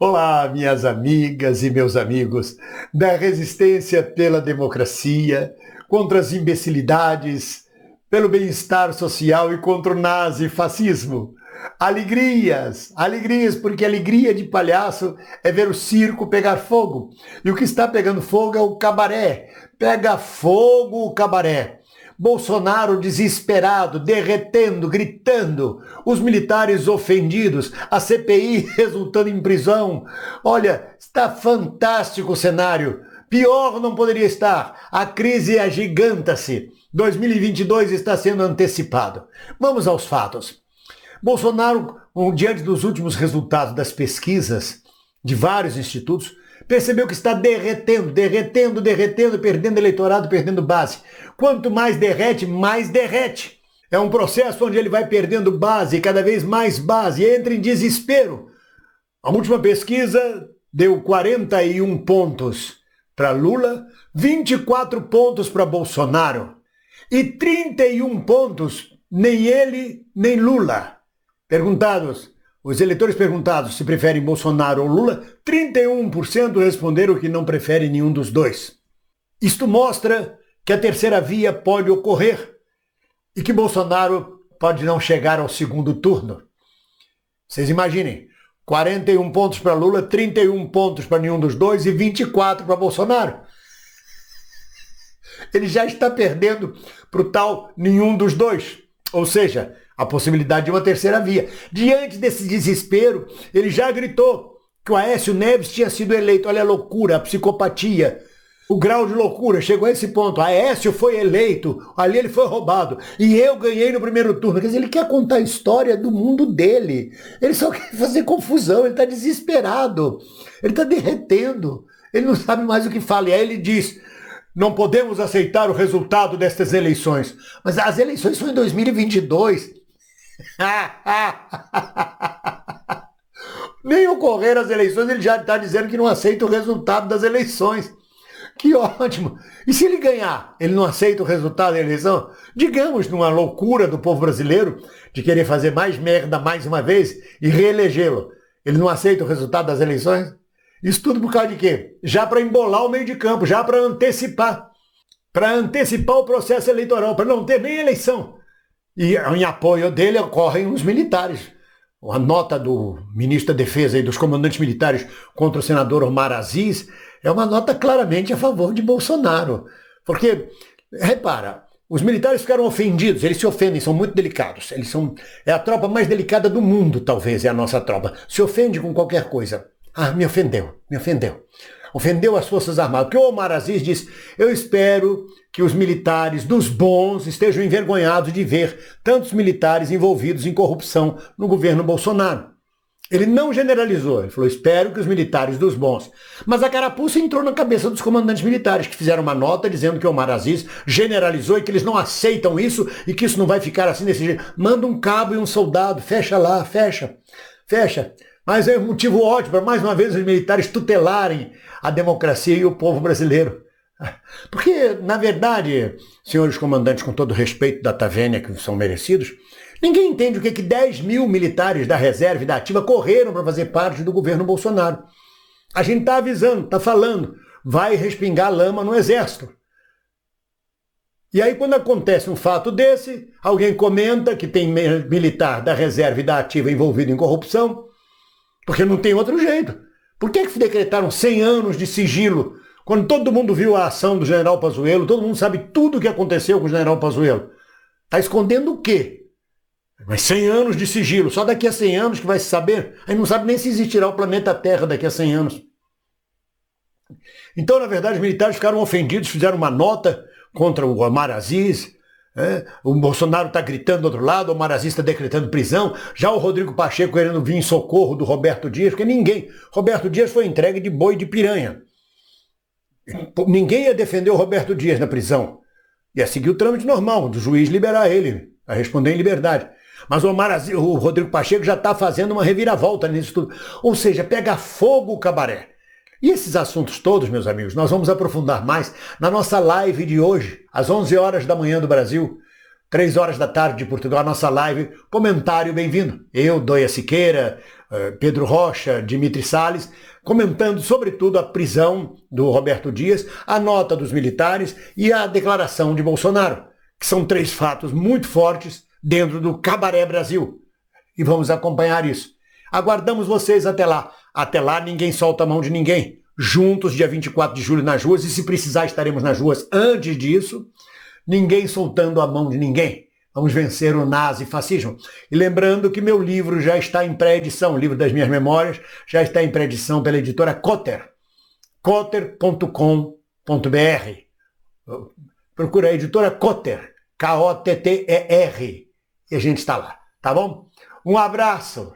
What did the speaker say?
Olá, minhas amigas e meus amigos da resistência pela democracia, contra as imbecilidades, pelo bem-estar social e contra o nazifascismo. Alegrias, alegrias, porque alegria de palhaço é ver o circo pegar fogo. E o que está pegando fogo é o cabaré. Pega fogo o cabaré. Bolsonaro desesperado, derretendo, gritando, os militares ofendidos, a CPI resultando em prisão. Olha, está fantástico o cenário. Pior não poderia estar. A crise agiganta-se. 2022 está sendo antecipado. Vamos aos fatos. Bolsonaro, diante dos últimos resultados das pesquisas de vários institutos, percebeu que está derretendo, perdendo eleitorado, perdendo base. Quanto mais derrete, mais derrete. É um processo onde ele vai perdendo base, cada vez mais base, e entra em desespero. A última pesquisa deu 41 pontos para Lula, 24 pontos para Bolsonaro e 31 pontos, nem ele, nem Lula. Os eleitores perguntados se preferem Bolsonaro ou Lula, 31% responderam que não preferem nenhum dos dois. Isto mostra que a terceira via pode ocorrer e que Bolsonaro pode não chegar ao segundo turno. Vocês imaginem, 41 pontos para Lula, 31 pontos para nenhum dos dois e 24 para Bolsonaro. Ele já está perdendo para o tal nenhum dos dois, ou seja, a possibilidade de uma terceira via. Diante desse desespero, ele já gritou que o Aécio Neves tinha sido eleito. Olha a loucura, a psicopatia, o grau de loucura chegou a esse ponto. Aécio foi eleito, ali ele foi roubado e eu ganhei no primeiro turno. Quer dizer, ele quer contar a história do mundo dele. Ele só quer fazer confusão, ele está desesperado, ele está derretendo, ele não sabe mais o que fala. E aí ele diz: não podemos aceitar o resultado destas eleições. Mas as eleições são em 2022. Nem ocorreram as eleições, ele já está dizendo que não aceita o resultado das eleições. Que ótimo! E se ele ganhar, ele não aceita o resultado da eleição? Digamos, numa loucura do povo brasileiro de querer fazer mais merda mais uma vez e reelegê-lo. Ele não aceita o resultado das eleições? Isso tudo por causa de quê? Já para embolar o meio de campo, já para antecipar o processo eleitoral, para não ter nem eleição. E em apoio dele ocorrem os militares. A nota do ministro da Defesa e dos comandantes militares contra o senador Omar Aziz é uma nota claramente a favor de Bolsonaro. Porque, repara, os militares ficaram ofendidos, eles se ofendem, são muito delicados. É a tropa mais delicada do mundo, talvez, é a nossa tropa. Se ofende com qualquer coisa. Ah, me ofendeu. Ofendeu as Forças Armadas. Porque o Omar Aziz diz: eu espero que os militares dos bons estejam envergonhados de ver tantos militares envolvidos em corrupção no governo Bolsonaro. Ele não generalizou, ele falou: espero que os militares dos bons. Mas a carapuça entrou na cabeça dos comandantes militares, que fizeram uma nota dizendo que o Omar Aziz generalizou e que eles não aceitam isso e que isso não vai ficar assim desse jeito. Manda um cabo e um soldado, fecha lá, fecha. Mas é um motivo ótimo para, mais uma vez, os militares tutelarem a democracia e o povo brasileiro. Porque, na verdade, senhores comandantes, com todo o respeito da Tavênia, que são merecidos, ninguém entende o que 10 mil militares da reserva e da ativa correram para fazer parte do governo Bolsonaro. A gente está avisando, está falando, vai respingar lama no exército. E aí, quando acontece um fato desse, alguém comenta que tem militar da reserva e da ativa envolvido em corrupção, porque não tem outro jeito. Por que decretaram 100 anos de sigilo, quando todo mundo viu a ação do general Pazuello, todo mundo sabe tudo o que aconteceu com o general Pazuello? Está escondendo o quê? Mas 100 anos de sigilo, só daqui a 100 anos que vai se saber? Aí não sabe nem se existirá o planeta Terra daqui a 100 anos. Então, na verdade, os militares ficaram ofendidos, fizeram uma nota contra o Omar Aziz. O Bolsonaro está gritando do outro lado, o Omar Aziz está decretando prisão, já o Rodrigo Pacheco querendo vir em socorro do Roberto Dias, porque Roberto Dias foi entregue de boi de piranha. Ninguém ia defender o Roberto Dias na prisão. Ia seguir o trâmite normal, do juiz liberar ele, a responder em liberdade. Mas o Rodrigo Pacheco já está fazendo uma reviravolta nisso tudo. Ou seja, pega fogo o cabaré. E esses assuntos todos, meus amigos, nós vamos aprofundar mais na nossa live de hoje, às 11 horas da manhã do Brasil, 3 horas da tarde de Portugal, a nossa live, comentário bem-vindo. Eu, Doia Siqueira, Pedro Rocha, Dimitri Salles, comentando sobretudo a prisão do Roberto Dias, a nota dos militares e a declaração de Bolsonaro, que são 3 fatos muito fortes dentro do Cabaré Brasil. E vamos acompanhar isso. Aguardamos vocês até lá. Até lá, ninguém solta a mão de ninguém. Juntos, dia 24 de julho nas ruas, e se precisar estaremos nas ruas antes disso. Ninguém soltando a mão de ninguém. Vamos vencer o nazifascismo. E lembrando que meu livro já está em pré-edição, o livro das minhas memórias, já está em pré-edição pela editora Cotter. Cotter.com.br. Procura a editora Cotter, K-O-T-T-E-R, e a gente está lá, tá bom? Um abraço.